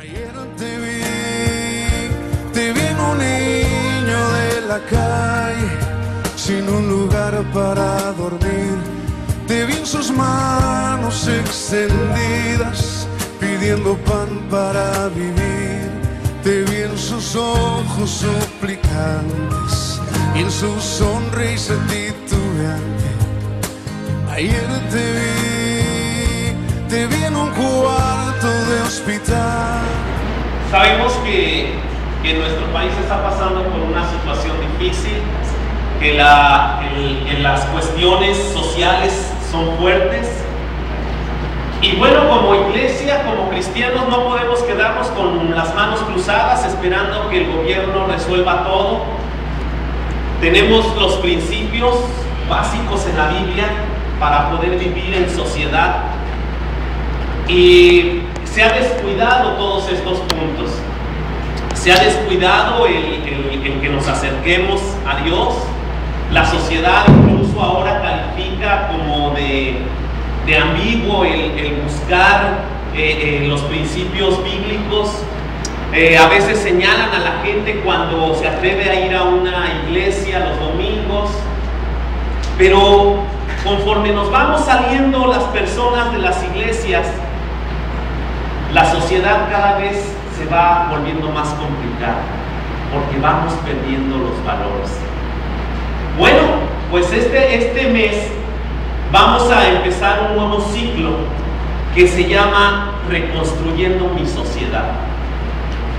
Ayer te vi en un niño de la calle, sin un lugar para dormir. Te vi en sus manos extendidas, pidiendo pan para vivir. Te vi en sus ojos suplicantes y en su sonrisa titubeante. Ayer te vi en un cuarto de hospital. Sabemos que nuestro país está pasando por una situación difícil, que las cuestiones sociales son fuertes. Y bueno, como iglesia, como cristianos, no podemos quedarnos con las manos cruzadas esperando que el gobierno resuelva todo. Tenemos los principios básicos en la Biblia para poder vivir en sociedad, y se ha descuidado todos estos puntos. Se ha descuidado el que nos acerquemos a Dios. La sociedad incluso ahora califica como de ambiguo el buscar los principios bíblicos. A veces señalan a la gente cuando se atreve a ir a una iglesia los domingos, pero conforme nos vamos saliendo las personas de las iglesias, la sociedad cada vez se va volviendo más complicada, porque vamos perdiendo los valores. Bueno, pues este mes vamos a empezar un nuevo ciclo que se llama Reconstruyendo mi sociedad.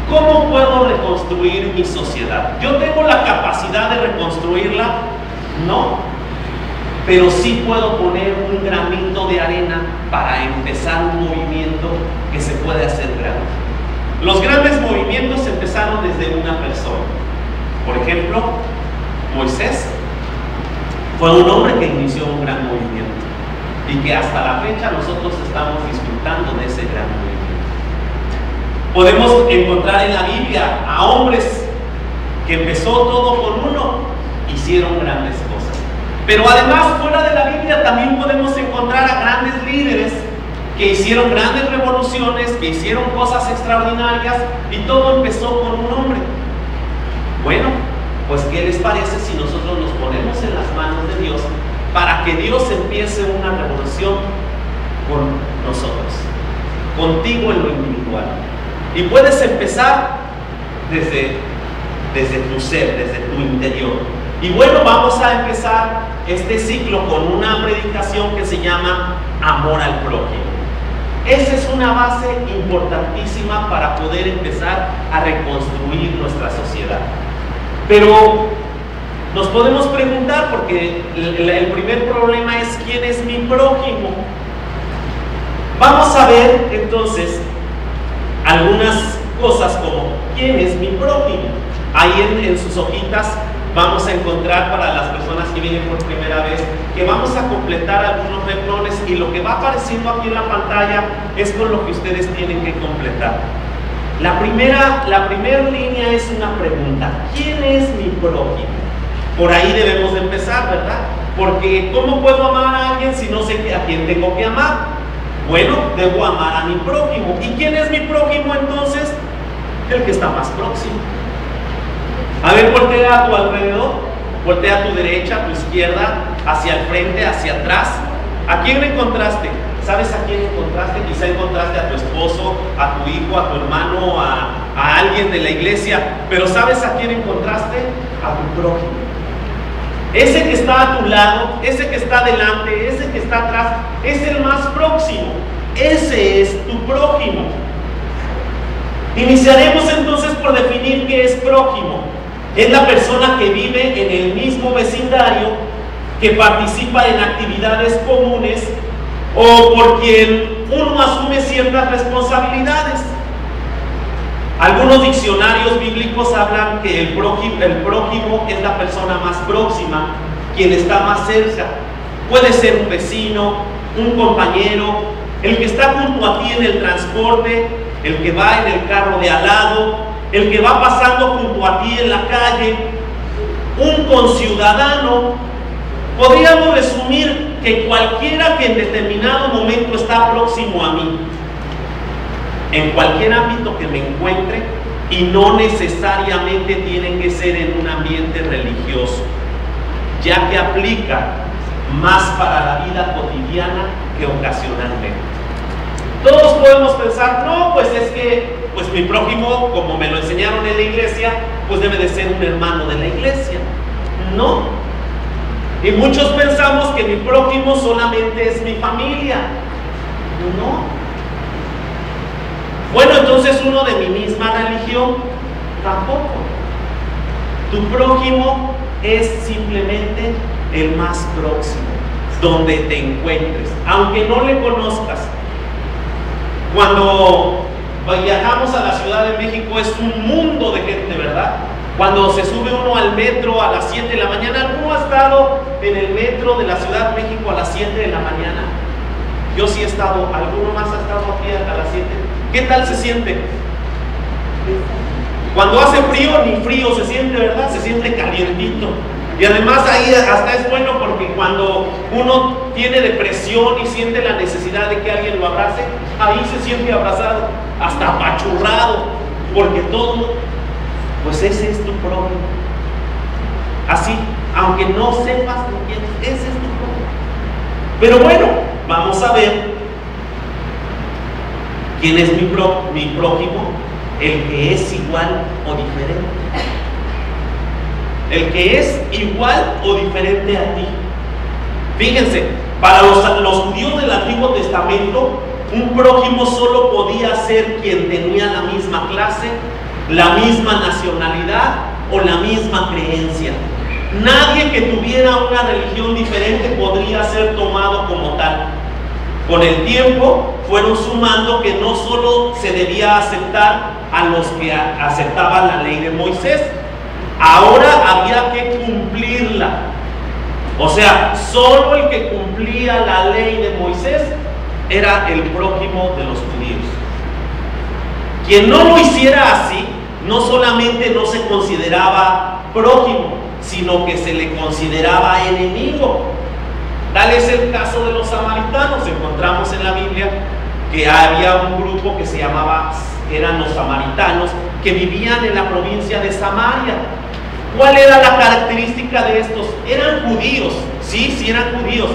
¿Cómo puedo reconstruir mi sociedad? ¿Yo tengo la capacidad de reconstruirla? No, pero sí puedo poner un granito de arena para empezar un movimiento que se puede hacer grande. Los grandes movimientos empezaron desde una persona. Por ejemplo, Moisés fue un hombre que inició un gran movimiento y que hasta la fecha nosotros estamos disfrutando de ese gran movimiento. Podemos encontrar en la Biblia a hombres que empezó todo por uno, hicieron grandes cosas. Pero además, fuera de la Biblia también podemos encontrar a grandes líderes que hicieron grandes revoluciones, que hicieron cosas extraordinarias, y todo empezó con un hombre. Bueno, pues ¿qué les parece si nosotros nos ponemos en las manos de Dios para que Dios empiece una revolución con nosotros, contigo en lo individual? Y puedes empezar desde tu ser, desde tu interior. Y bueno, vamos a empezar este ciclo con una predicación que se llama Amor al Prójimo. Esa es una base importantísima para poder empezar a reconstruir nuestra sociedad. Pero nos podemos preguntar, porque el primer problema es ¿quién es mi prójimo? Vamos a ver entonces algunas cosas como ¿quién es mi prójimo? Ahí en sus hojitas vamos a encontrar, para las personas que vienen por primera vez, que vamos a completar algunos renglones, y lo que va apareciendo aquí en la pantalla es con lo que ustedes tienen que completar. La primera línea es una pregunta: ¿quién es mi prójimo? Por ahí debemos de empezar, ¿verdad? Porque ¿cómo puedo amar a alguien si no sé a quién tengo que amar? Bueno, debo amar a mi prójimo. ¿Y quién es mi prójimo entonces? El que está más próximo. A ver, voltea a tu alrededor, voltea a tu derecha, a tu izquierda, hacia el frente, hacia atrás. ¿A quién encontraste? ¿Sabes a quién encontraste? Quizá encontraste a tu esposo, a tu hijo, a tu hermano, a alguien de la iglesia. Pero ¿sabes a quién encontraste? A tu prójimo. Ese que está a tu lado, ese que está delante, ese que está atrás, es el más próximo. Ese es tu prójimo. Iniciaremos entonces por definir qué es prójimo. Es la persona que vive en el mismo vecindario, que participa en actividades comunes, o por quien uno asume ciertas responsabilidades. Algunos diccionarios bíblicos hablan que el prójimo es la persona más próxima, quien está más cerca. Puede ser un vecino, un compañero, el que está junto a ti en el transporte, el que va en el carro de al lado, el que va pasando junto a ti en la calle, un conciudadano. Podríamos resumir que cualquiera que en determinado momento está próximo a mí. en cualquier ámbito que me encuentre, y no necesariamente tiene que ser en un ambiente religioso, ya que aplica más para la vida cotidiana que ocasionalmente. Todos podemos pensar, no, pues es que pues mi prójimo, como me lo enseñaron en la iglesia, pues debe de ser un hermano de la iglesia. No. Y muchos pensamos que mi prójimo solamente es mi familia. No. Bueno, entonces uno de mi misma religión, tampoco. Tu prójimo es simplemente el más próximo, donde te encuentres, aunque no le conozcas. Cuando viajamos a la Ciudad de México es un mundo de gente, ¿verdad? Cuando se sube uno al metro a las 7 de la mañana, ¿alguno ha estado en el metro de la Ciudad de México a las 7 de la mañana? Yo sí he estado. ¿Alguno más ha estado aquí a las 7? ¿Qué tal se siente? Cuando hace frío, ni frío se siente, ¿verdad? Se siente calientito. Y además ahí hasta es bueno porque cuando uno tiene depresión y siente la necesidad de que alguien lo abrace, ahí se siente abrazado, hasta apachurrado, porque todo, pues ese es tu prójimo. Así, aunque no sepas lo que es, ese es tu prójimo. Pero bueno, vamos a ver quién es mi prójimo, el que es igual o diferente. El que es igual o diferente a ti. Fíjense, para los judíos del Antiguo Testamento, un prójimo solo podía ser quien tenía la misma clase, la misma nacionalidad o la misma creencia. Nadie que tuviera una religión diferente podría ser tomado como tal. Con el tiempo fueron sumando que no solo se debía aceptar a los que aceptaban la ley de Moisés, ahora había que cumplirla. O sea, solo el que cumplía la ley de Moisés era el prójimo de los judíos. Quien no lo hiciera así, no solamente no se consideraba prójimo, sino que se le consideraba enemigo. Tal es el caso de los samaritanos. Encontramos en la Biblia que había un grupo que se llamaba, eran los samaritanos, que vivían en la provincia de Samaria. ¿Cuál era la característica de estos? Eran judíos, sí eran judíos,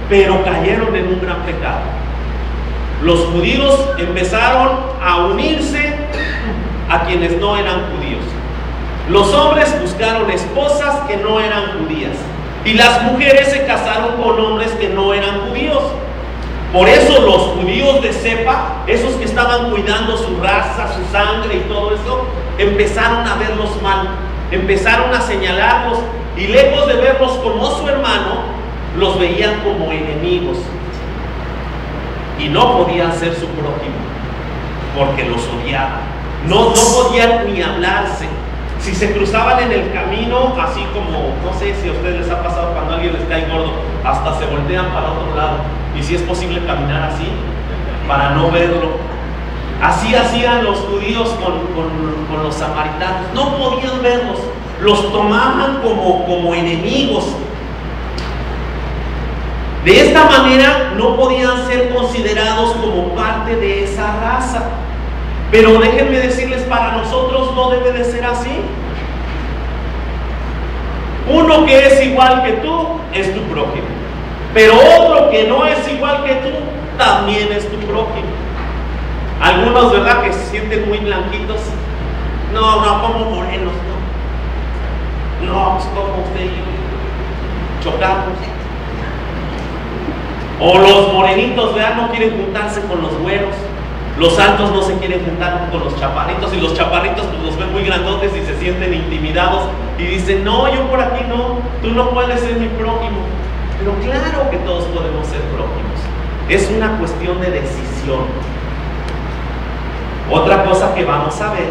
pero cayeron en un gran pecado. Los judíos empezaron a unirse a quienes no eran judíos. Los hombres buscaron esposas que no eran judías, y las mujeres se casaron con hombres que no eran judíos. Por eso los judíos de cepa, esos que estaban cuidando su raza, su sangre y todo eso, empezaron a verlos mal, empezaron a señalarlos, y lejos de verlos como su hermano, los veían como enemigos, y no podían ser su prójimo porque los odiaban. No podían ni hablarse. Si se cruzaban en el camino, así como, no sé si a ustedes les ha pasado cuando a alguien les cae gordo, hasta se voltean para otro lado, y si es posible caminar así para no verlo. Así hacían los judíos con los samaritanos. No podían verlos, los tomaban como enemigos. De esta manera no podían ser considerados como parte de esa raza. Pero déjenme decirles, para nosotros no debe de ser así. Uno que es igual que tú es tu prójimo, pero otro que no es igual que tú también es tu prójimo. Algunos, ¿verdad?, que se sienten muy blanquitos. No, como morenos, no, pues como usted y yo chocamos. O los morenitos, ¿verdad?, no quieren juntarse con los güeros. Los altos no se quieren juntar con los chaparritos, y los chaparritos pues los ven muy grandotes y se sienten intimidados y dicen, no, yo por aquí no, tú no puedes ser mi prójimo. Pero claro que todos podemos ser prójimos. Es una cuestión de decisión. Otra cosa que vamos a ver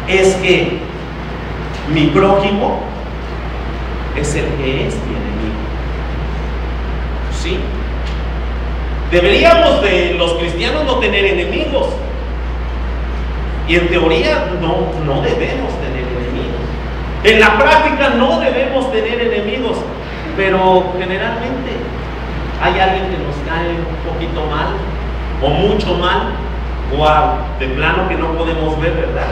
es que mi prójimo es el que es mi enemigo. ¿Sí? Deberíamos de los cristianos no tener enemigos, y en teoría no debemos tener enemigos. En la práctica no debemos tener enemigos, pero generalmente hay alguien que nos cae un poquito mal o mucho mal, wow, de plano que no podemos ver, ¿verdad?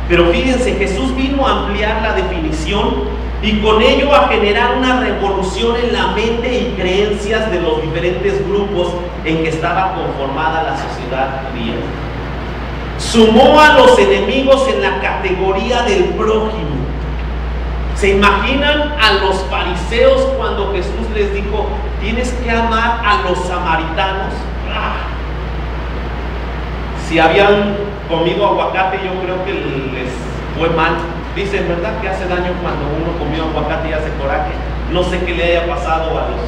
Pero fíjense, Jesús vino a ampliar la definición y con ello a generar una revolución en la mente y creencias de los diferentes grupos en que estaba conformada la sociedad judía. Sumó a los enemigos en la categoría del prójimo. ¿Se imaginan a los fariseos cuando Jesús les dijo, tienes que amar a los samaritanos? Si habían comido aguacate, yo creo que les fue mal. Dicen, ¿verdad?, que hace daño cuando uno comió aguacate y hace coraje. No sé qué le haya pasado a los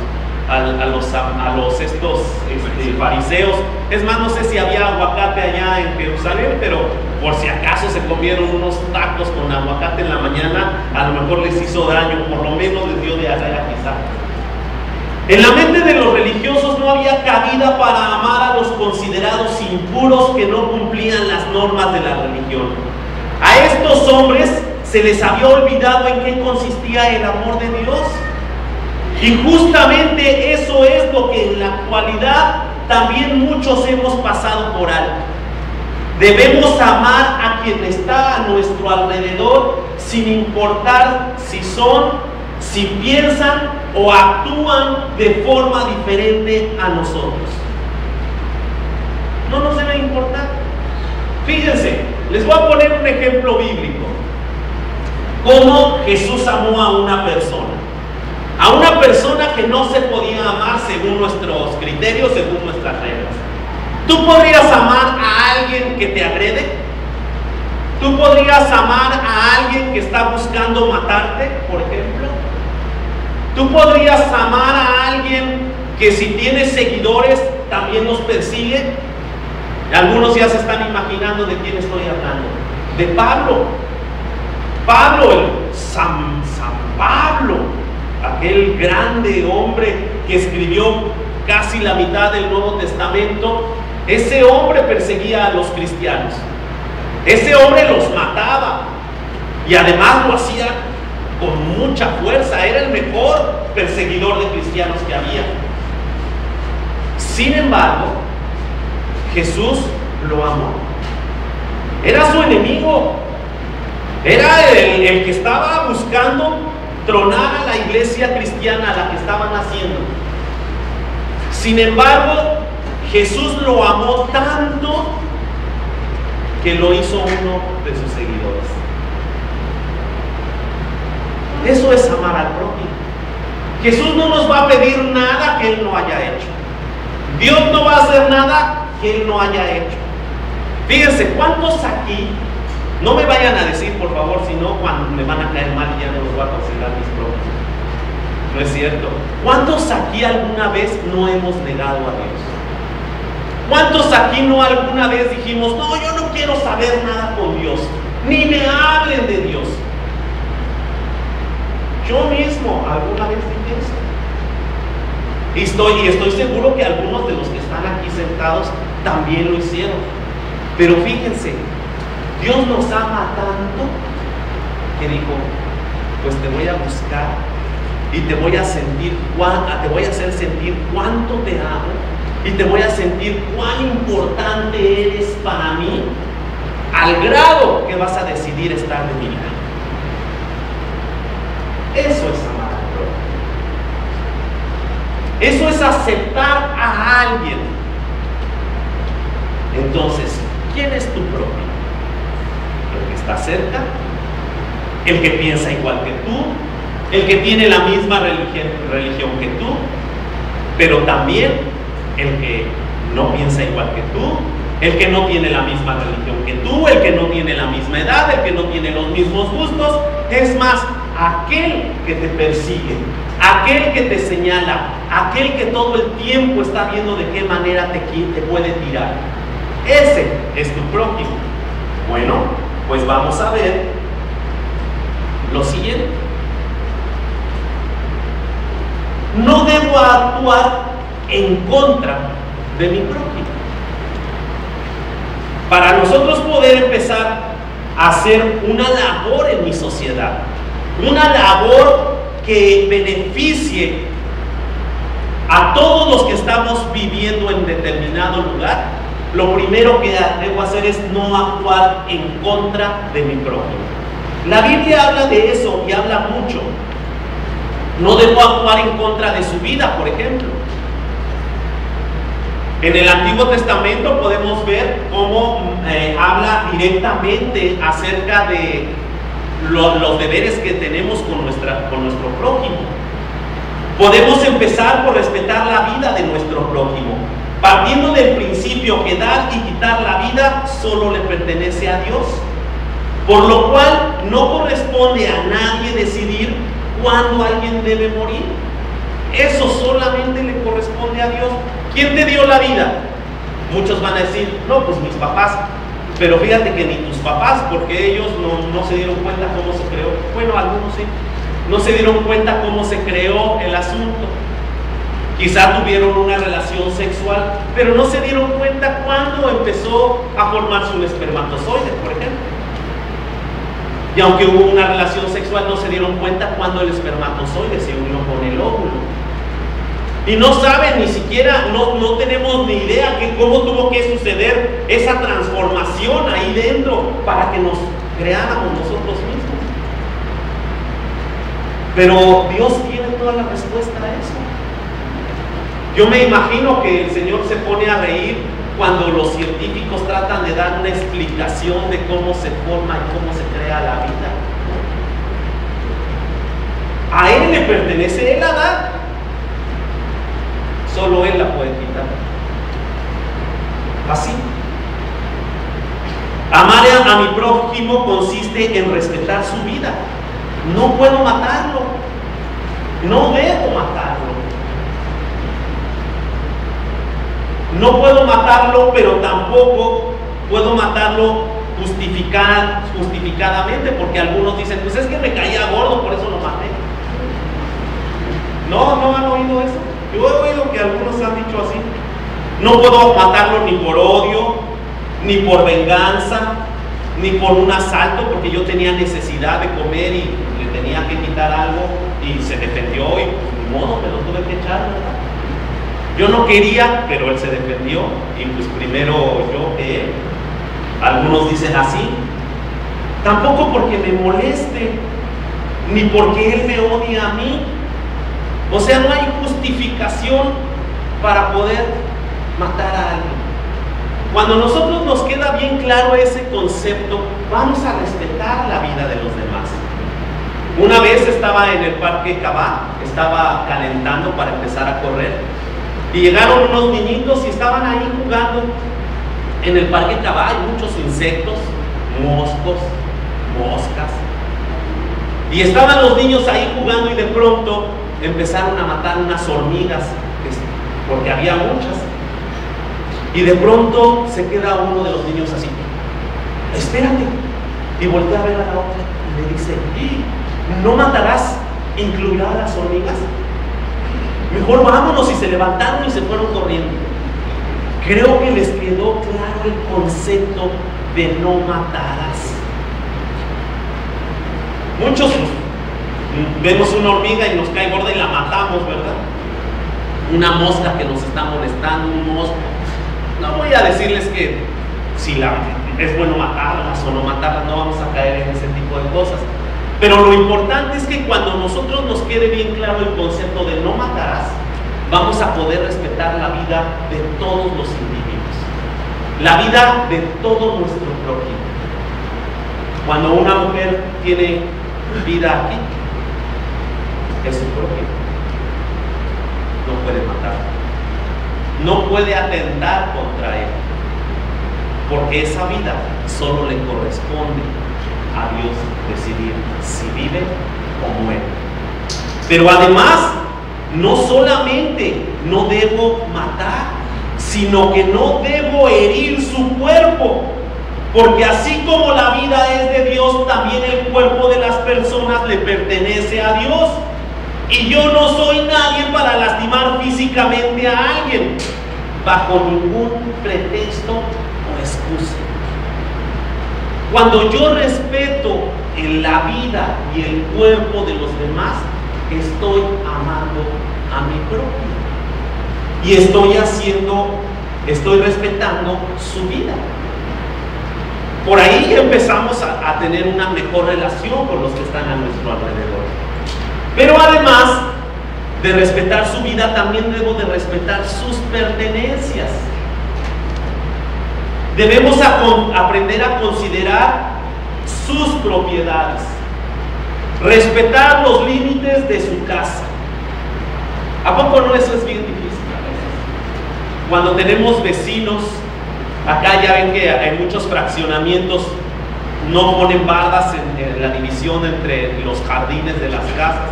fariseos. Es más, no sé si había aguacate allá en Jerusalén, pero por si acaso se comieron unos tacos con aguacate en la mañana, a lo mejor les hizo daño, por lo menos les dio diarrea quizá. En la mente de los religiosos no había cabida para amar a los considerados impuros que no cumplían las normas de la religión. A estos hombres se les había olvidado en qué consistía el amor de Dios. Y justamente eso es lo que en la actualidad también muchos hemos pasado por alto. Debemos amar a quien está a nuestro alrededor sin importar si son, si piensan o actúan de forma diferente a nosotros. No nos debe importar. Fíjense, les voy a poner un ejemplo bíblico. Cómo Jesús amó a una persona. A una persona que no se podía amar según nuestros criterios, según nuestras reglas. ¿Tú podrías amar a alguien que te agrede? ¿Tú podrías amar a alguien que está buscando matarte, por ejemplo? ¿Tú podrías amar a alguien que si tiene seguidores también los persigue? Algunos ya se están imaginando de quién estoy hablando. De Pablo. Pablo, el San Pablo, aquel grande hombre que escribió casi la mitad del Nuevo Testamento. Ese hombre perseguía a los cristianos. Ese hombre los mataba. Y además lo hacía con mucha fuerza. Era el mejor perseguidor de cristianos que había. Sin embargo, Jesús lo amó. Era su enemigo. Era el que estaba buscando tronar a la iglesia cristiana a la que estaban haciendo. Sin embargo, Jesús lo amó tanto que lo hizo uno de sus seguidores. Eso es amar al prójimo. Jesús no nos va a pedir nada que Él no haya hecho. Dios no va a hacer nada que Él no haya hecho. Fíjense, ¿cuántos aquí? No me vayan a decir, por favor, si no, cuando me van a caer mal y ya no los voy a considerar mis propios. No es cierto. ¿Cuántos aquí alguna vez no hemos negado a Dios? ¿Cuántos aquí no alguna vez dijimos, no, yo no quiero saber nada con Dios, ni me hablen de Dios? Yo mismo alguna vez dije eso. Y estoy seguro que algunos de los que están aquí sentados también lo hicieron. Pero fíjense, Dios nos ama tanto que dijo, pues te voy a buscar y te voy a hacer sentir cuánto te amo y te voy a sentir cuán importante eres para mí, al grado que vas a decidir estar de mi lado. Eso es amar al prójimo. Eso es aceptar a alguien. Entonces, ¿quién es tu prójimo? El que está cerca, el que piensa igual que tú, el que tiene la misma religión que tú, pero también el que no piensa igual que tú, el que no tiene la misma religión que tú, el que no tiene la misma edad, el que no tiene los mismos gustos. Es más, aquel que te persigue, aquel que te señala, aquel que todo el tiempo está viendo de qué manera te puede tirar. Ese es tu prójimo. Bueno, pues vamos a ver lo siguiente. No debo actuar en contra de mi prójimo. Para nosotros poder empezar a hacer una labor en mi sociedad, una labor que beneficie a todos los que estamos viviendo en determinado lugar, lo primero que debo hacer es no actuar en contra de mi prójimo. La Biblia habla de eso y habla mucho. No debo actuar en contra de su vida, por ejemplo. En el Antiguo Testamento podemos ver cómo habla directamente acerca de los deberes que tenemos con nuestro prójimo. Podemos empezar por respetar la vida de nuestro prójimo, partiendo del principio que dar y quitar la vida solo le pertenece a Dios, por lo cual no corresponde a nadie decidir cuándo alguien debe morir. Eso solamente le corresponde a Dios. ¿Quién te dio la vida? Muchos van a decir, no, pues mis papás. Pero fíjate que ni tus papás, porque ellos no se dieron cuenta cómo se creó. Bueno, algunos sí. No se dieron cuenta cómo se creó el asunto. Quizá tuvieron una relación sexual, pero no se dieron cuenta cuándo empezó a formarse un espermatozoide, por ejemplo. Y aunque hubo una relación sexual, no se dieron cuenta cuándo el espermatozoide se unió con el óvulo. Y no saben ni siquiera, no tenemos ni idea de cómo tuvo que suceder esa transformación ahí dentro para que nos creáramos nosotros mismos. Pero Dios tiene toda la respuesta a eso. Yo me imagino que el Señor se pone a reír cuando los científicos tratan de dar una explicación de cómo se forma y cómo se crea la vida. A Él le pertenece, Él la da. Solo Él la puede quitar. Así. Amar a mi prójimo consiste en respetar su vida. No puedo matarlo. No debo matarlo. No puedo matarlo, pero tampoco puedo matarlo justificadamente, porque algunos dicen, pues es que me caía gordo, por eso lo maté. ¿No han oído eso? Yo he oído que algunos han dicho así. No puedo matarlo ni por odio, ni por venganza, ni por un asalto, porque yo tenía necesidad de comer y le tenía que quitar algo y se defendió y pues ni modo, me lo tuve que echar, ¿verdad? Yo no quería, pero él se defendió y pues primero yo que él. Algunos dicen así. Tampoco porque me moleste, ni porque él me odie a mí. O sea, no hay justificación para poder matar a alguien. Cuando a nosotros nos queda bien claro ese concepto, vamos a respetar la vida de los demás. Una vez estaba en el Parque Cabá, estaba calentando para empezar a correr, y llegaron unos niñitos y estaban ahí jugando. En el Parque Cabá hay muchos insectos, moscos, moscas, y estaban los niños ahí jugando y de pronto empezaron a matar unas hormigas, porque había muchas. Y de pronto se queda uno de los niños así, espérate, y voltea a ver a la otra y le dice, ¿no matarás, incluirá a las hormigas? Mejor vámonos. Y se levantaron y se fueron corriendo. Creo que les quedó claro el concepto de no matarás. Muchos vemos una hormiga y nos cae gorda y la matamos, ¿verdad? Una mosca que nos está molestando, un mosco. No voy a decirles que si es bueno matarlas o no matarlas, no vamos a caer en ese tipo de cosas. Pero lo importante es que cuando nosotros nos quede bien claro el concepto de no matarás, vamos a poder respetar la vida de todos los individuos, la vida de todo nuestro prójimo. Cuando una mujer tiene vida aquí, es su prójimo. No puede matar, no puede atentar contra él, porque esa vida solo le corresponde a Dios decidir si vive o muere. Pero además, no solamente no debo matar, sino que no debo herir su cuerpo, porque así como la vida es de Dios, también el cuerpo de las personas le pertenece a Dios. Y yo no soy nadie para lastimar físicamente a alguien, bajo ningún pretexto o excusa. Cuando yo respeto en la vida y el cuerpo de los demás, estoy amando a mi prójimo y estoy haciendo estoy respetando su vida. Por ahí empezamos a tener una mejor relación con los que están a nuestro alrededor. Pero además de respetar su vida, también debo de respetar sus pertenencias. Debemos aprender a considerar sus propiedades, respetar los límites de su casa. ¿A poco no eso es bien difícil a veces? Cuando tenemos vecinos, acá ya ven que en muchos fraccionamientos no ponen bardas en la división entre los jardines de las casas.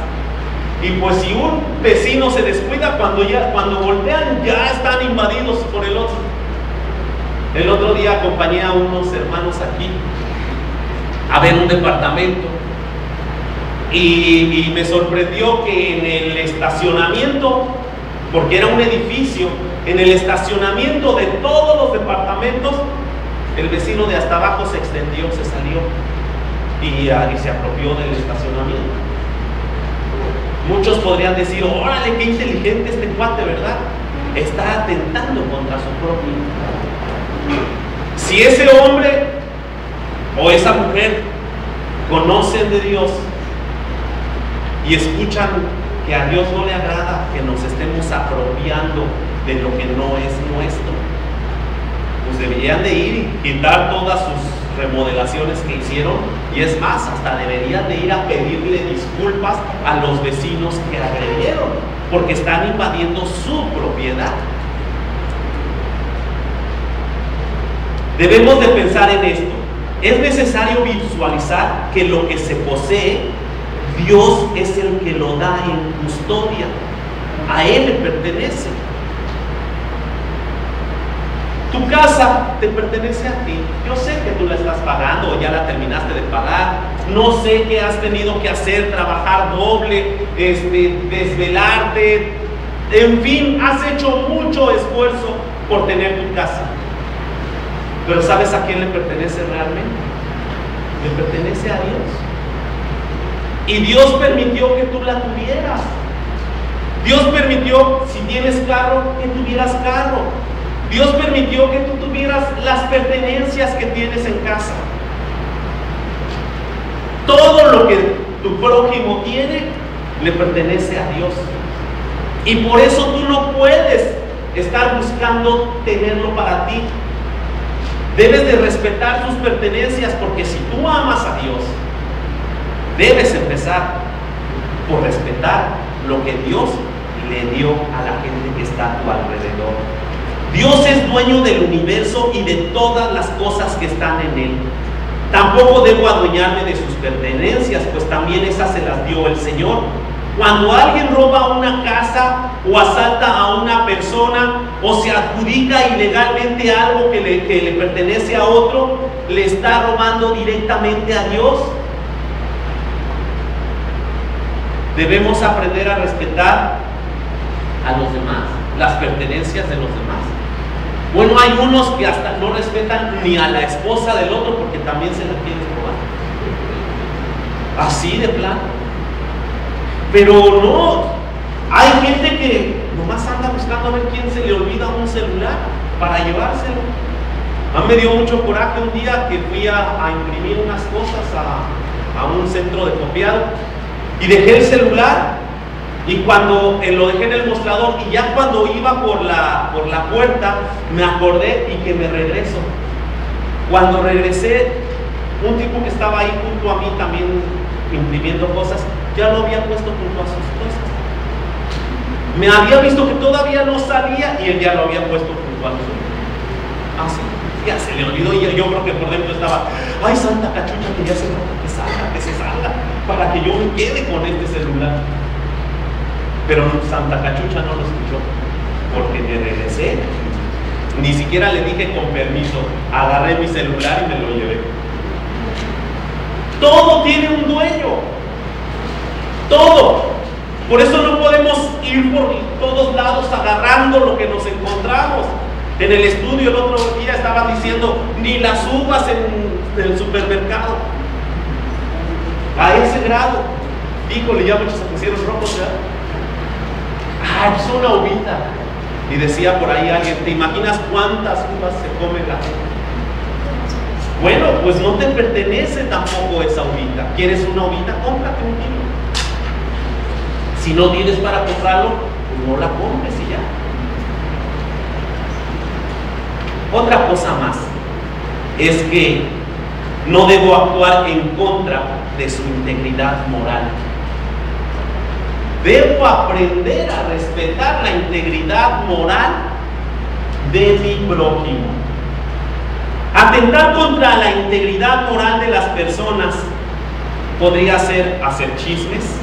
Y pues si un vecino se descuida, cuando voltean ya están invadidos por el otro. El otro día acompañé a unos hermanos aquí a ver un departamento y me sorprendió que en el estacionamiento, porque era un edificio, en el estacionamiento de todos los departamentos, el vecino de hasta abajo se extendió, se salió y se apropió del estacionamiento. Muchos podrían decir, órale, qué inteligente este cuate, ¿verdad? Está atentando contra su propio. Si ese hombre o esa mujer conocen de Dios y escuchan que a Dios no le agrada que nos estemos apropiando de lo que no es nuestro, pues deberían de ir y quitar todas sus remodelaciones que hicieron, y es más, hasta deberían de ir a pedirle disculpas a los vecinos que agredieron, porque están invadiendo su propiedad. Debemos de pensar en esto. Es necesario visualizar que lo que se posee, Dios es el que lo da en custodia. A Él le pertenece. Tu casa te pertenece a ti. Yo sé que tú la estás pagando o ya la terminaste de pagar. No sé qué has tenido que hacer, trabajar doble, desvelarte. En fin, has hecho mucho esfuerzo por tener tu casa. Pero ¿sabes a quién le pertenece realmente? Le pertenece a Dios. Y Dios permitió que tú la tuvieras. Dios permitió, si tienes carro, que tuvieras carro. Dios permitió que tú tuvieras las pertenencias que tienes en casa. Todo lo que tu prójimo tiene le pertenece a Dios. Y por eso tú no puedes estar buscando tenerlo para ti. Debes de respetar sus pertenencias, porque si tú amas a Dios, debes empezar por respetar lo que Dios le dio a la gente que está a tu alrededor. Dios es dueño del universo y de todas las cosas que están en él. Tampoco debo adueñarme de sus pertenencias, pues también esas se las dio el Señor. Cuando alguien roba una casa o asalta a una persona o se adjudica ilegalmente algo que le pertenece a otro, le está robando directamente a Dios. Debemos aprender a respetar a los demás, las pertenencias de los demás. Bueno, hay unos que hasta no respetan ni a la esposa del otro porque también se la quieren robar. Así de plano. Pero no, hay gente que nomás anda buscando a ver quién se le olvida un celular para llevárselo. A mí me dio mucho coraje un día que fui a imprimir unas cosas a un centro de copiado y dejé el celular, y cuando lo dejé en el mostrador, y ya cuando iba por la puerta me acordé y que me regreso. Cuando regresé, un tipo que estaba ahí junto a mí también imprimiendo cosas, ya lo había puesto junto a sus cosas. Me había visto que todavía no salía y él ya lo había puesto junto a su. Así, ya se le olvidó, y yo creo que por dentro estaba, ay, santa cachucha, que ya se salga, que se salga, para que yo me quede con este celular. Pero santa cachucha no lo escuchó, porque me regresé, ni siquiera le dije con permiso, agarré mi celular y me lo llevé. Todo tiene un dueño, todo. Por eso no podemos ir por todos lados agarrando lo que nos encontramos. En el estudio el otro día estaban diciendo, ni las uvas en el supermercado. A ese grado. Híjole, ya muchos se pusieron rojos, ¿verdad? Ay, pues una uvita. Y decía por ahí alguien, ¿te imaginas cuántas uvas se come la gente? Bueno, pues no te pertenece tampoco esa uvita. ¿Quieres una uvita? Cómprate un kilo. Si no tienes para comprarlo, pues no la compres y ya. Otra cosa más es que no debo actuar en contra de su integridad moral. Debo aprender a respetar la integridad moral de mi prójimo. Atentar contra la integridad moral de las personas podría ser hacer chismes,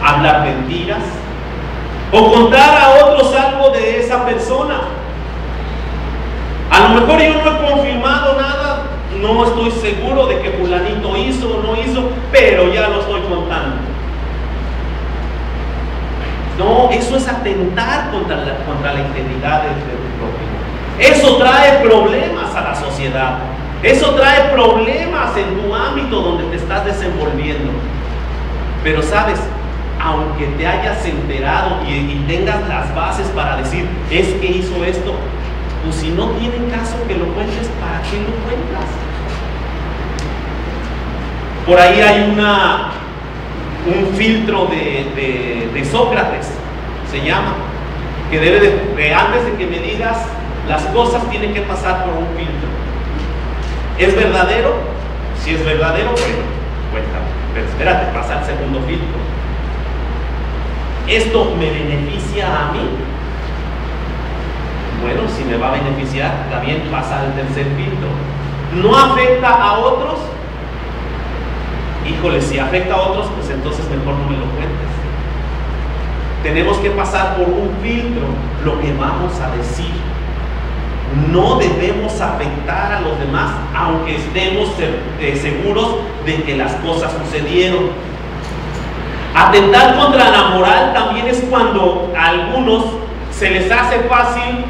hablar mentiras o contar a otros algo de esa persona. A lo mejor yo no he confirmado nada, no estoy seguro de que fulanito hizo o no hizo, pero ya lo estoy contando. No, eso es atentar contra la integridad de tu prójimo. Eso trae problemas a la sociedad. Eso trae problemas en tu ámbito donde te estás desenvolviendo. Pero sabes, aunque te hayas enterado y tengas las bases para decir, es que hizo esto, pues si no tiene caso que lo cuentes, ¿para qué lo cuentas? Por ahí hay un filtro de Sócrates, se llama, que debe de antes de que me digas las cosas, tienen que pasar por un filtro. ¿Es verdadero? Si es verdadero, bueno, cuéntame. Pero espérate, pasa al segundo filtro. ¿Esto me beneficia a mí? Bueno, si me va a beneficiar, también pasa al tercer filtro. ¿No afecta a otros? Híjole, si afecta a otros, pues entonces mejor no me lo cuentes. Tenemos que pasar por un filtro lo que vamos a decir. No debemos afectar a los demás, aunque estemos seguros de que las cosas sucedieron. Atentar contra la moral también es cuando a algunos se les hace fácil,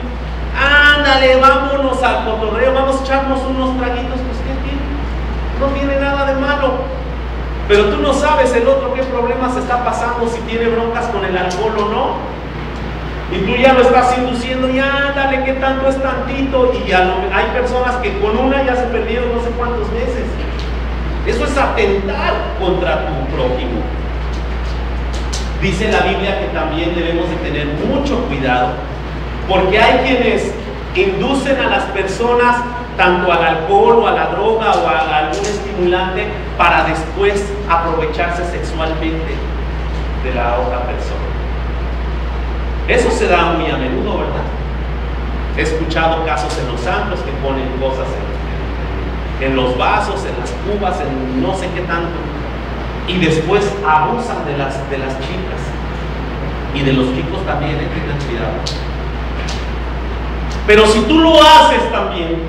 ándale, vámonos al cotorreo, vamos a echarnos unos traguitos, pues ¿qué tiene? No tiene nada de malo. Pero tú no sabes el otro qué problemas está pasando, si tiene broncas con el alcohol o no. Y tú ya lo estás induciendo, y ándale, ¿qué tanto es tantito? Y hay personas que con una ya se perdieron no sé cuántos meses. Eso es atentar contra tu prójimo. Dice la Biblia que también debemos de tener mucho cuidado, porque hay quienes inducen a las personas tanto al alcohol o a la droga o a algún estimulante para después aprovecharse sexualmente de la otra persona. Eso se da muy a menudo, ¿verdad? He escuchado casos en los antros que ponen cosas en los vasos, en las cubas, en no sé qué tanto, y después abusan de las chicas y de los chicos también, tengan cuidado. Pero si tú lo haces también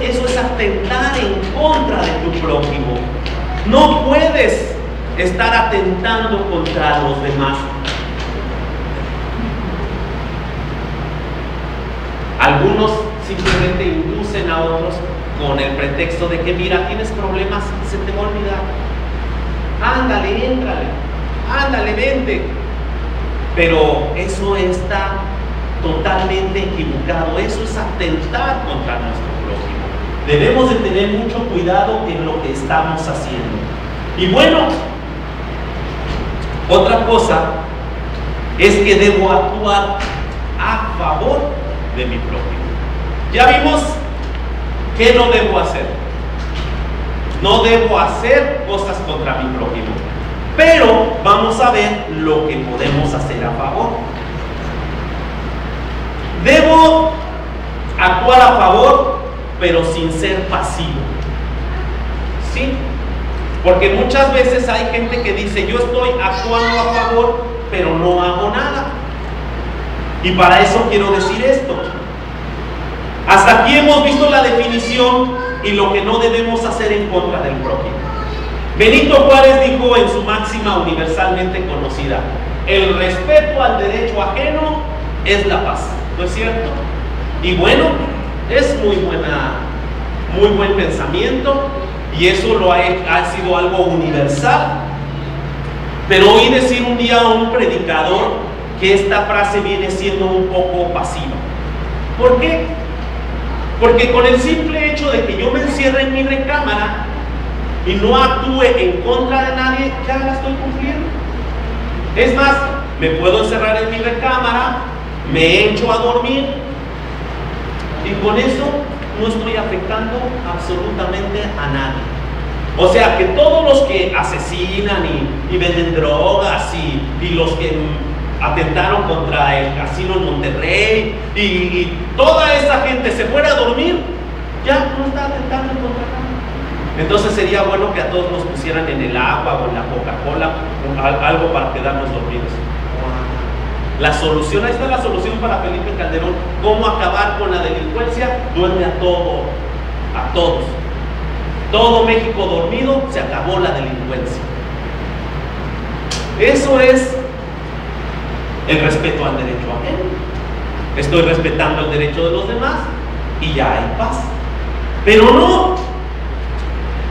eso es atentar en contra de tu prójimo. No puedes estar atentando contra los demás. Algunos simplemente inducen a otros con el pretexto de que mira, tienes problemas, se te va a olvidar. Ándale, éntrale, ándale, vente. Pero eso está totalmente equivocado. Eso es atentar contra nuestro prójimo. Debemos de tener mucho cuidado en lo que estamos haciendo. Y bueno, otra cosa es que debo actuar a favor de mi prójimo. Ya vimos que no debo hacer. No debo hacer cosas contra mi prójimo. Pero vamos a ver lo que podemos hacer a favor. Debo actuar a favor, pero sin ser pasivo. ¿Sí? Porque muchas veces hay gente que dice, yo estoy actuando a favor, pero no hago nada. Y para eso quiero decir esto. Hasta aquí hemos visto la definición y lo que no debemos hacer en contra del prójimo. Benito Juárez dijo en su máxima universalmente conocida, el respeto al derecho ajeno es la paz. ¿No es cierto? Y bueno, es muy buen pensamiento, y eso ha sido algo universal. Pero oí decir un día a un predicador que esta frase viene siendo un poco pasiva. ¿Por qué? Porque con el simple hecho de que yo me encierre en mi recámara y no actúe en contra de nadie, ya la estoy cumpliendo. Es más, me puedo encerrar en mi recámara, me echo a dormir y con eso no estoy afectando absolutamente a nadie. O sea que todos los que asesinan y venden drogas y los que atentaron contra el casino en Monterrey y toda esa gente se fuera a dormir, ya no está atentando contra nada. Entonces sería bueno que a todos nos pusieran en el agua o en la Coca-Cola algo para quedarnos dormidos. La solución, ahí está la solución para Felipe Calderón. ¿Cómo acabar con la delincuencia? Duerme a todos. Todo México dormido, se acabó la delincuencia. Eso es el respeto al derecho ajeno. Estoy respetando el derecho de los demás y ya hay paz. Pero no.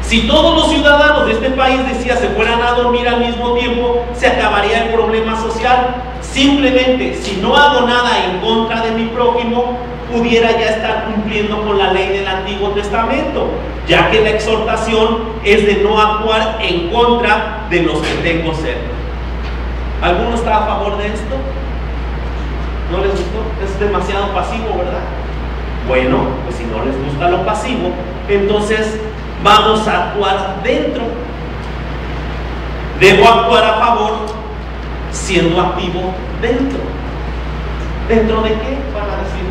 Si todos los ciudadanos de este país, decía, se fueran a dormir al mismo tiempo, se acabaría el problema social. Simplemente, si no hago nada en contra de mi prójimo, pudiera ya estar cumpliendo con la ley del Antiguo Testamento, ya que la exhortación es de no actuar en contra de los que tengo cerca. ¿Alguno está a favor de esto? ¿No les gustó? Es demasiado pasivo, ¿verdad? Bueno, pues si no les gusta lo pasivo, entonces vamos a actuar dentro. Debo actuar a favor siendo activo dentro. ¿Dentro de qué? Van a decir,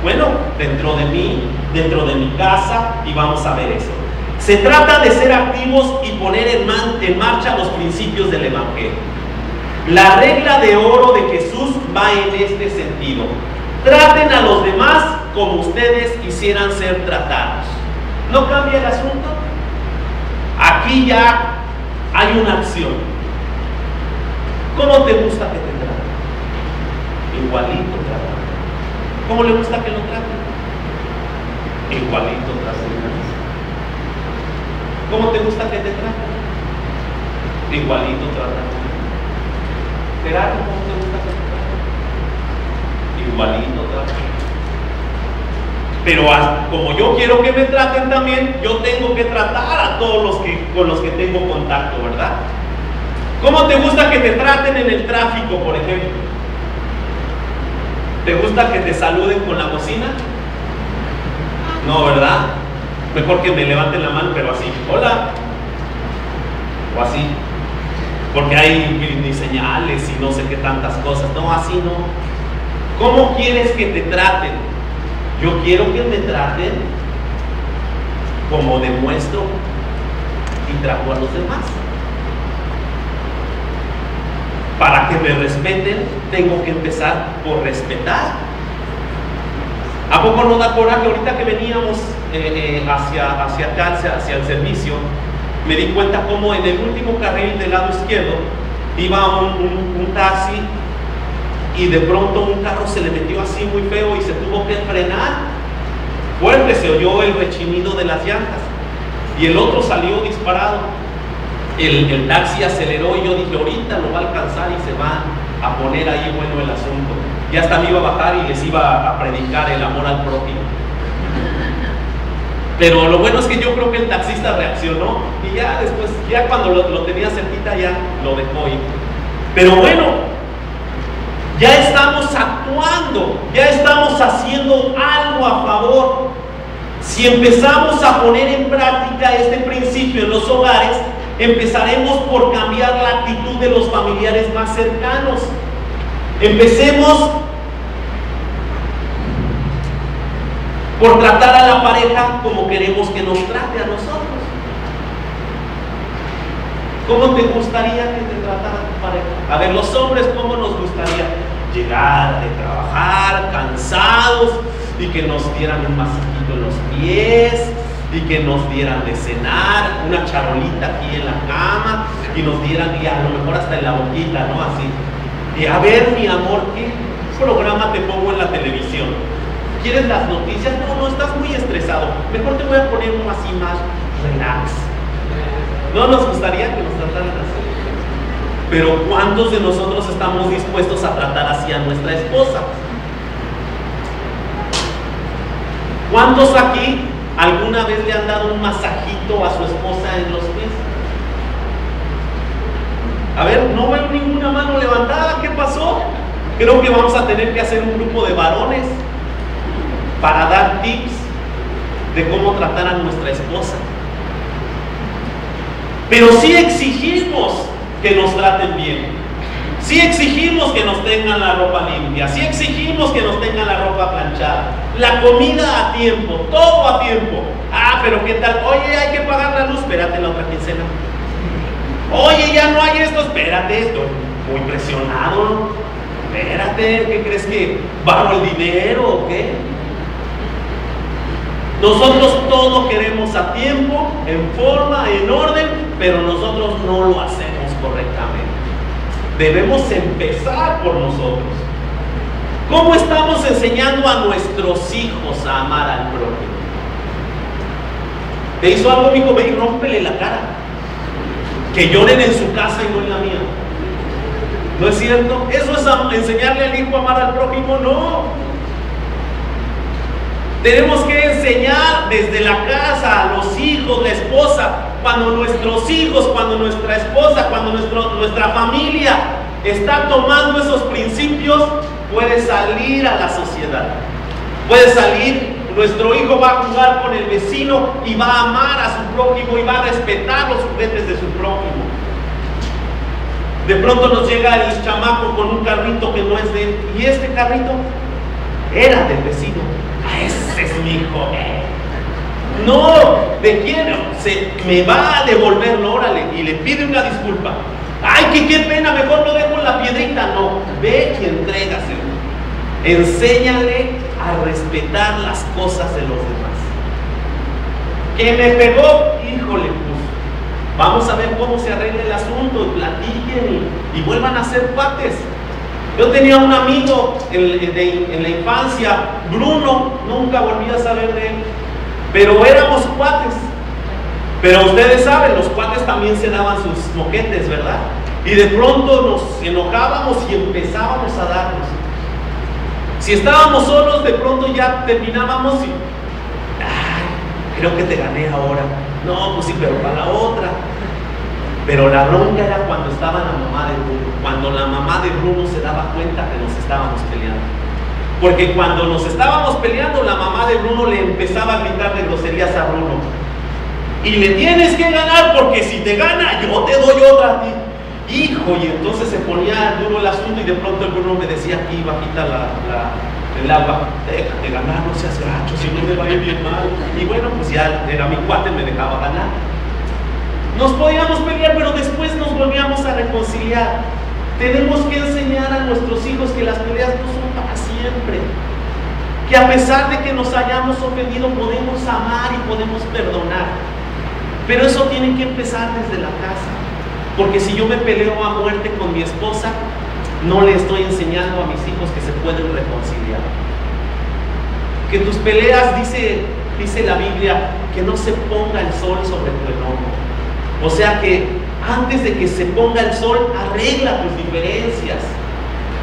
bueno, dentro de mí, dentro de mi casa, y vamos a ver eso. Se trata de ser activos y poner en marcha los principios del Evangelio. La regla de oro de Jesús va en este sentido: traten a los demás como ustedes quisieran ser tratados. ¿No cambia el asunto? Aquí ya hay una acción. ¿Cómo te gusta que te traten? Igualito tratar. ¿Cómo le gusta que lo traten? Igualito tratar. ¿Cómo te gusta que te traten? Igualito tratar. Gerardo, ¿cómo te gusta que te traten? Igualito tratar. Pero como yo quiero que me traten también, yo tengo que tratar a todos con los que tengo contacto, ¿verdad? ¿Cómo te gusta que te traten en el tráfico, por ejemplo? ¿Te gusta que te saluden con la bocina? No, ¿verdad? Mejor que me levanten la mano, pero así, hola, o así, porque hay ni señales y no sé qué tantas cosas. No, así no. ¿Cómo quieres que te traten? Yo quiero que me traten como demuestro y trato a los demás. Para que me respeten, tengo que empezar por respetar. ¿A poco no da coraje? Ahorita que veníamos hacia acá, hacia el servicio, me di cuenta cómo en el último carril del lado izquierdo iba un taxi, y de pronto un carro se le metió así muy feo y se tuvo que frenar fuerte, se oyó el rechinido de las llantas y el otro salió disparado. El taxi aceleró y yo dije, ahorita lo va a alcanzar y se va a poner ahí bueno el asunto. Y hasta me iba a bajar y les iba a predicar el amor al prójimo. Pero lo bueno es que yo creo que el taxista reaccionó y ya después, ya cuando lo tenía cerquita, ya lo dejó ir. Pero bueno, ya estamos actuando, ya estamos haciendo algo a favor. Si empezamos a poner en práctica este principio en los hogares, empezaremos por cambiar la actitud de los familiares más cercanos. Empecemos por tratar a la pareja como queremos que nos trate a nosotros. ¿Cómo te gustaría que te tratara tu pareja? A ver, los hombres, ¿cómo nos gustaría llegar de trabajar cansados y que nos dieran un masajito en los pies y que nos dieran de cenar, una charolita aquí en la cama y nos dieran, y a lo mejor hasta en la boquita, ¿no? Así. Y a ver, mi amor, ¿qué programa te pongo en la televisión? ¿Quieres las noticias? No, estás muy estresado. Mejor te voy a poner uno así más relax. ¿No nos gustaría que nos trataran así? Pero ¿cuántos de nosotros estamos dispuestos a tratar así a nuestra esposa? ¿Cuántos aquí alguna vez le han dado un masajito a su esposa en los pies? A ver, no veo ninguna mano levantada. ¿Qué pasó? Creo que vamos a tener que hacer un grupo de varones para dar tips de cómo tratar a nuestra esposa. Pero sí exigimos que nos traten bien. Sí exigimos que nos tengan la ropa limpia. Sí exigimos que nos tengan la ropa planchada. La comida a tiempo, todo a tiempo. Ah, pero ¿qué tal? Oye, hay que pagar la luz. Espérate la otra quincena. Oye, ya no hay esto. Espérate, estoy muy presionado. Espérate, ¿qué crees que bajo el dinero o qué? Nosotros todo queremos a tiempo, en forma, en orden, pero nosotros no lo hacemos correctamente. Debemos empezar por nosotros. ¿Cómo estamos enseñando a nuestros hijos a amar al prójimo? ¿Te hizo algo, mijo? Ve y rómpele la cara. Que lloren en su casa y no en la mía. ¿No es cierto? ¿Eso es enseñarle al hijo a amar al prójimo? No. Tenemos que enseñar desde la casa a los hijos, la esposa. Cuando nuestros hijos, cuando nuestra esposa, cuando nuestra familia está tomando esos principios, puede salir a la sociedad. Puede salir, nuestro hijo va a jugar con el vecino y va a amar a su prójimo y va a respetar los juguetes de su prójimo. De pronto nos llega el chamaco con un carrito que no es de él. Y este carrito era del vecino. Ese es mi hijo. No, ¿de quién? Me va a devolverlo, órale. Y le pide una disculpa. Ay, qué pena, mejor lo dejo en la piedrita. No, ve y entrégaselo. Enséñale a respetar las cosas de los demás. Que me pegó, híjole, pues vamos a ver cómo se arregla el asunto, platiquen y vuelvan a ser cuates. Yo tenía un amigo en la infancia, Bruno, nunca volví a saber de él, pero éramos cuates. Pero ustedes saben, los cuates también se daban sus moquetes, ¿verdad? Y de pronto nos enojábamos y empezábamos a darnos. Si estábamos solos, de pronto ya terminábamos y ay, creo que te gané ahora. No, pues sí, pero para la otra. Pero la bronca era cuando estaba la mamá de Bruno, cuando la mamá de Bruno se daba cuenta que nos estábamos peleando. Porque cuando nos estábamos peleando, la mamá de Bruno le empezaba a gritar de groserías a Bruno. Y le tienes que ganar, porque si te gana, yo te doy otra a ti. Hijo, y entonces se ponía duro el asunto y de pronto el Bruno me decía aquí, bajita el agua, déjate ganar, no seas gacho, si no me va a ir bien mal. Y bueno, pues ya era mi cuate, me dejaba ganar. Nos podíamos pelear, pero después nos volvíamos a reconciliar. Tenemos que enseñar a nuestros hijos que las peleas no son para siempre. Que a pesar de que nos hayamos ofendido, podemos amar y podemos perdonar. Pero eso tiene que empezar desde la casa. Porque si yo me peleo a muerte con mi esposa, no le estoy enseñando a mis hijos que se pueden reconciliar. Que tus peleas, dice la Biblia, que no se ponga el sol sobre tu enojo. O sea que antes de que se ponga el sol, arregla tus diferencias.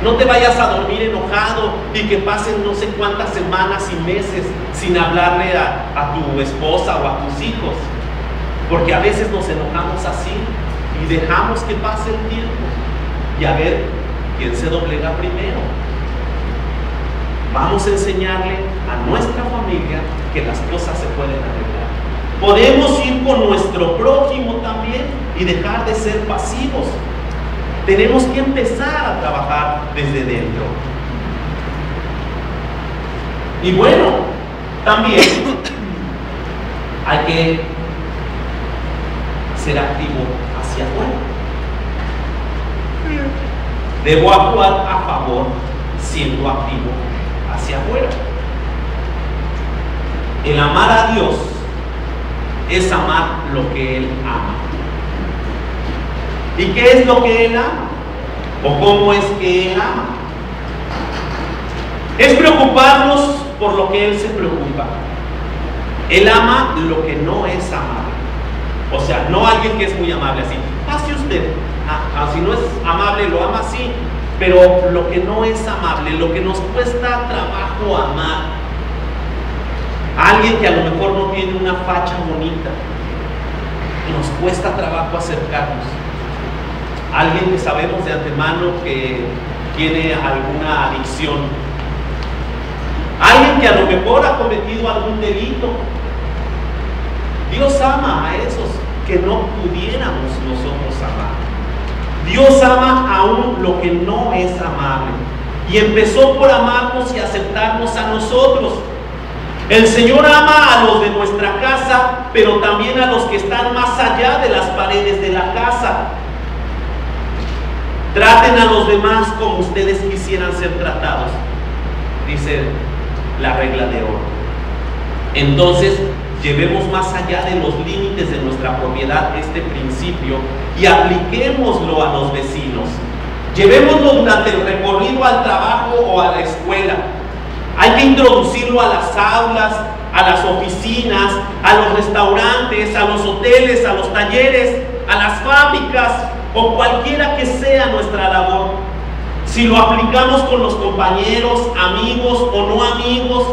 No te vayas a dormir enojado y que pasen no sé cuántas semanas y meses sin hablarle a tu esposa o a tus hijos. Porque a veces nos enojamos así y dejamos que pase el tiempo. Y a ver quién se doblega primero. Vamos a enseñarle a nuestra familia que las cosas se pueden arreglar. Podemos ir con nuestro prójimo también y dejar de ser pasivos. Tenemos que empezar a trabajar desde dentro. Y bueno, también hay que ser activo hacia afuera. Debo actuar a favor siendo activo hacia afuera. El amar a Dios es amar lo que Él ama. ¿Y qué es lo que Él ama? ¿O cómo es que Él ama? Es preocuparnos por lo que Él se preocupa. Él ama lo que no es amable. O sea, no alguien que es muy amable así. Pase usted. Si no es amable, lo ama así. Pero lo que no es amable, lo que nos cuesta trabajo amar, alguien que a lo mejor no tiene una facha bonita, nos cuesta trabajo acercarnos. Alguien que sabemos de antemano que tiene alguna adicción. Alguien que a lo mejor ha cometido algún delito. Dios ama a esos que no pudiéramos nosotros amar. Dios ama aún lo que no es amable. Y empezó por amarnos y aceptarnos a nosotros. El Señor ama a los de nuestra casa, pero también a los que están más allá de las paredes de la casa. Traten a los demás como ustedes quisieran ser tratados, dice la regla de oro. Entonces, llevemos más allá de los límites de nuestra propiedad este principio y apliquémoslo a los vecinos. Llevémoslo durante el recorrido al trabajo o a la escuela. Hay que introducirlo a las aulas, a las oficinas, a los restaurantes, a los hoteles, a los talleres, a las fábricas o cualquiera que sea nuestra labor. Si lo aplicamos con los compañeros, amigos o no amigos,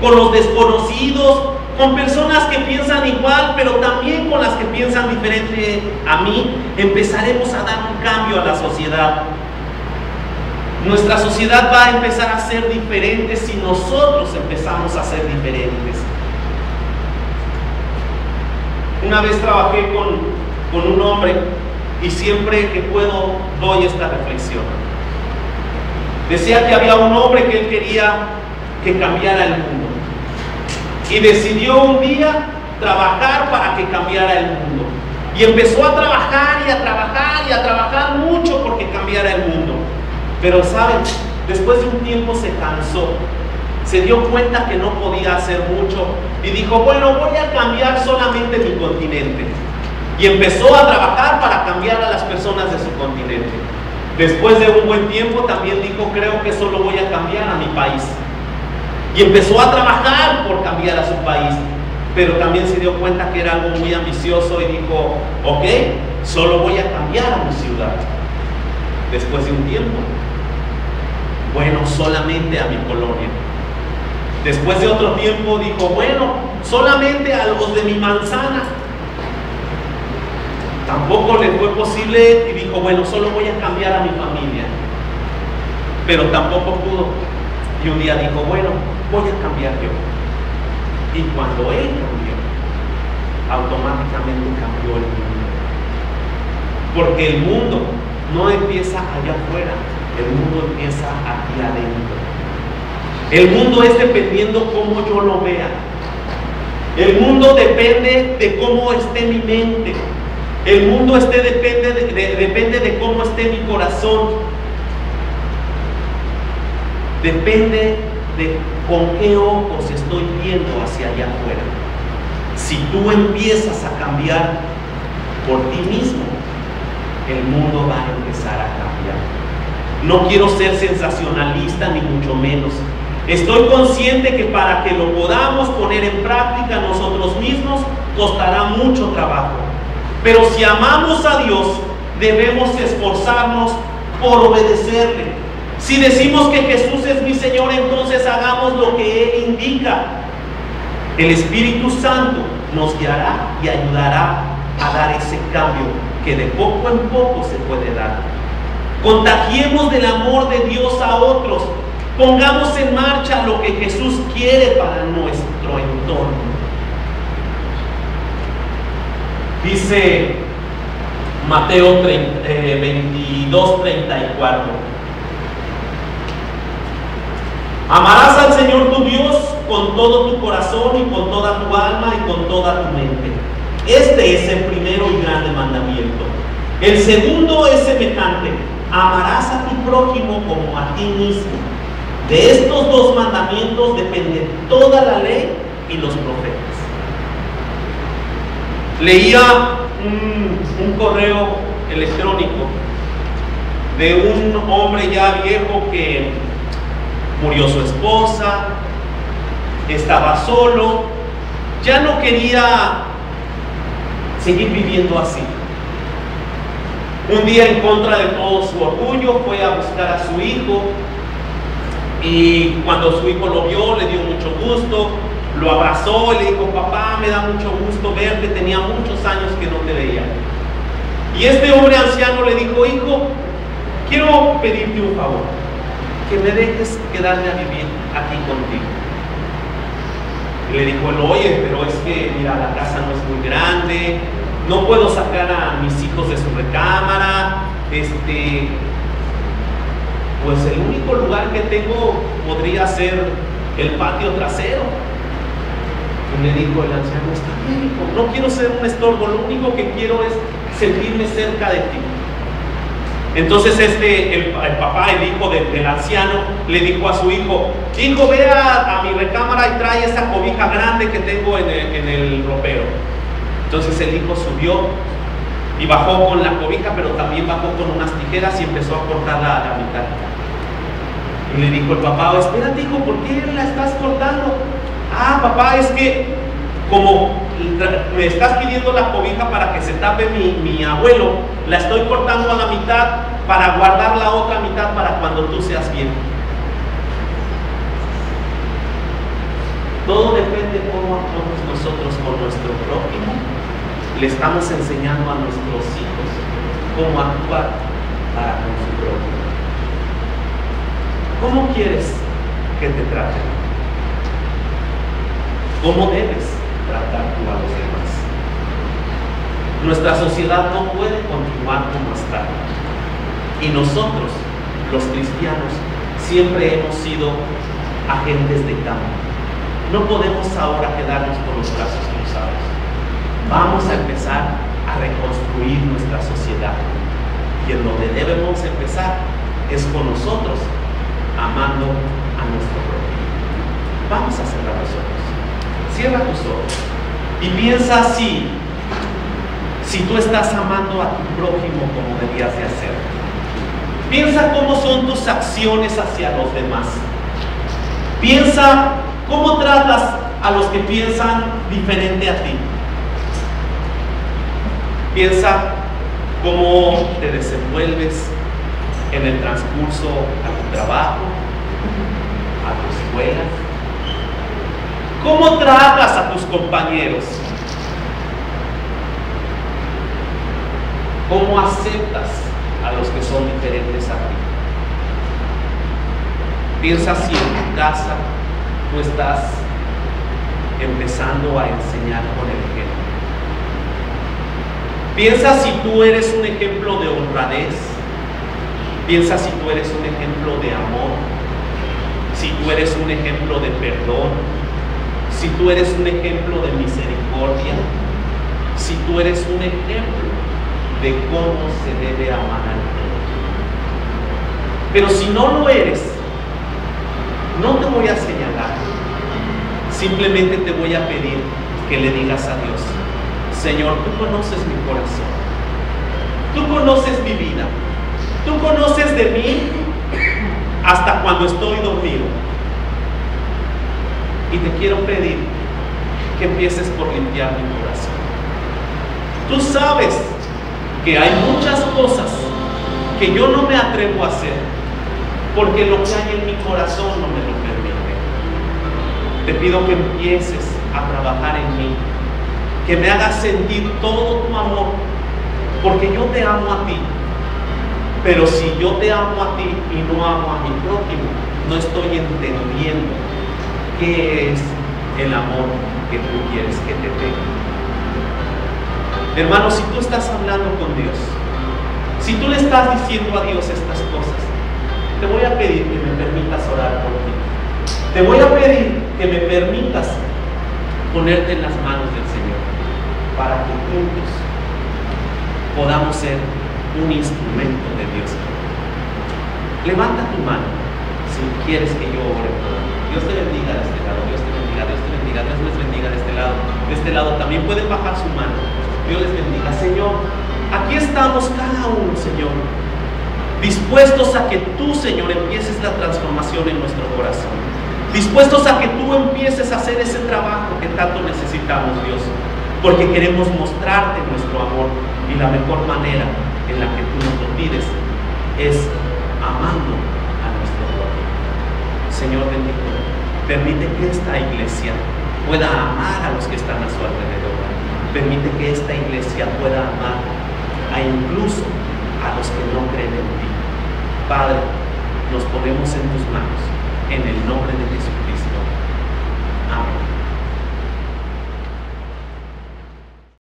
con los desconocidos, con personas que piensan igual, pero también con las que piensan diferente a mí, empezaremos a dar un cambio a la sociedad. Nuestra sociedad va a empezar a ser diferente si nosotros empezamos a ser diferentes. Una vez trabajé con un hombre y siempre que puedo doy esta reflexión. Decía que había un hombre que él quería que cambiara el mundo. Y decidió un día trabajar para que cambiara el mundo. Y empezó a trabajar y a trabajar y a trabajar mucho porque cambiara el mundo. Pero ¿saben? Después de un tiempo se cansó. Se dio cuenta que no podía hacer mucho. Y dijo, bueno, voy a cambiar solamente mi continente. Y empezó a trabajar para cambiar a las personas de su continente. Después de un buen tiempo también dijo, creo que solo voy a cambiar a mi país. Y empezó a trabajar por cambiar a su país, pero también se dio cuenta que era algo muy ambicioso y dijo, ok, solo voy a cambiar a mi ciudad. Después de un tiempo, bueno, solamente a mi colonia. Después de otro tiempo dijo, bueno, solamente a los de mi manzana. Tampoco le fue posible y dijo, bueno, solo voy a cambiar a mi familia. Pero tampoco pudo. Y un día dijo, bueno, voy a cambiar yo. Y cuando él cambió, automáticamente cambió el mundo. Porque el mundo no empieza allá afuera, el mundo empieza aquí adentro. El mundo es dependiendo cómo yo lo vea. El mundo depende de cómo esté mi mente. El mundo depende de cómo esté mi corazón. Depende de con qué ojos estoy viendo hacia allá afuera. Si tú empiezas a cambiar por ti mismo, el mundo va a empezar a cambiar. No quiero ser sensacionalista ni mucho menos. Estoy consciente que para que lo podamos poner en práctica nosotros mismos costará mucho trabajo. Pero si amamos a Dios, debemos esforzarnos por obedecerle. Si decimos que Jesús es mi Señor, entonces hagamos lo que Él indica. El Espíritu Santo nos guiará y ayudará a dar ese cambio que de poco en poco se puede dar. Contagiemos del amor de Dios a otros. Pongamos en marcha lo que Jesús quiere para nuestro entorno. Dice Mateo 22:34. Amarás al Señor tu Dios con todo tu corazón y con toda tu alma y con toda tu mente. Este es el primero y grande mandamiento. El segundo es semejante: amarás a tu prójimo como a ti mismo. De estos dos mandamientos depende toda la ley y los profetas. Leía un correo electrónico de un hombre ya viejo que murió su esposa, estaba solo, ya no quería seguir viviendo así. Un día, en contra de todo su orgullo, fue a buscar a su hijo, y cuando su hijo lo vio, le dio mucho gusto, lo abrazó y le dijo: papá, me da mucho gusto verte, tenía muchos años que no te veía. Y este hombre anciano le dijo: hijo, quiero pedirte un favor, que me dejes quedarme a vivir aquí contigo. Y le dijo él: oye, pero es que mira, la casa no es muy grande, no puedo sacar a mis hijos de su recámara, pues el único lugar que tengo podría ser el patio trasero. Y le dijo el anciano: está bien, hijo, no quiero ser un estorbo, lo único que quiero es sentirme cerca de ti. Entonces el papá, el hijo del anciano, le dijo a su hijo: hijo, ve a mi recámara y trae esa cobija grande que tengo en el ropero. Entonces el hijo subió y bajó con la cobija, pero también bajó con unas tijeras y empezó a cortarla a la mitad. Y le dijo el papá: espérate, hijo, ¿por qué la estás cortando? Ah, papá, es que como me estás pidiendo la cobija para que se tape mi abuelo, la estoy cortando a la mitad para guardar la otra mitad para cuando tú seas viejo. Todo depende de cómo actuamos nosotros con nuestro prójimo. Le estamos enseñando a nuestros hijos cómo actuar para con su prójimo. ¿Cómo quieres que te traten? ¿Cómo debes tratar tú a los demás? Nuestra sociedad no puede continuar como está. Y nosotros, los cristianos, siempre hemos sido agentes de cambio. No podemos ahora quedarnos con los brazos cruzados. Vamos a empezar a reconstruir nuestra sociedad. Y en donde debemos empezar es con nosotros, amando a nuestro prójimo. Vamos a cerrar los ojos. Cierra tus ojos y piensa así: si tú estás amando a tu prójimo como debías de hacer. Piensa cómo son tus acciones hacia los demás. Piensa cómo tratas a los que piensan diferente a ti. Piensa cómo te desenvuelves en el transcurso a tu trabajo, a tu escuela. ¿Cómo tratas a tus compañeros? ¿Cómo aceptas a los que son diferentes a ti? Piensa si en tu casa tú estás empezando a enseñar con el ejemplo. Piensa si tú eres un ejemplo de honradez. Piensa si tú eres un ejemplo de amor. Si tú eres un ejemplo de perdón. Si tú eres un ejemplo de misericordia. Si tú eres un ejemplo de cómo se debe amar al prójimo. Pero si no lo eres, no te voy a señalar. Simplemente te voy a pedir que le digas a Dios: Señor, tú conoces mi corazón, tú conoces mi vida, tú conoces de mí hasta cuando estoy dormido. Y te quiero pedir que empieces por limpiar mi corazón. Tú sabes que hay muchas cosas que yo no me atrevo a hacer porque lo que hay en mi corazón no me lo permite. Te pido que empieces a trabajar en mí, que me hagas sentir todo tu amor, porque yo te amo a ti. Pero si yo te amo a ti y no amo a mi prójimo, no estoy entendiendo qué es el amor que tú quieres que te dé. Hermano, si tú estás hablando con Dios, si tú le estás diciendo a Dios estas cosas, te voy a pedir que me permitas orar por ti. Te voy a pedir que me permitas ponerte en las manos del Señor, para que juntos podamos ser un instrumento de Dios. Levanta tu mano si quieres que yo ore por ti. Dios te bendiga de este lado, Dios te bendiga, Dios te bendiga, Dios les bendiga de este lado. De este lado también pueden bajar su mano. Dios les bendiga. Señor, aquí estamos cada uno, Señor, dispuestos a que tú, Señor, empieces la transformación en nuestro corazón. Dispuestos a que tú empieces a hacer ese trabajo que tanto necesitamos, Dios. porque queremos mostrarte nuestro amor, y la mejor manera en la que tú nos lo pides es amando a nuestro prójimo. Señor bendito, permite que esta iglesia pueda amar a los que están a su alrededor. Permite que esta iglesia pueda amar incluso a los que no creen en ti. Padre, nos ponemos en tus manos, en el nombre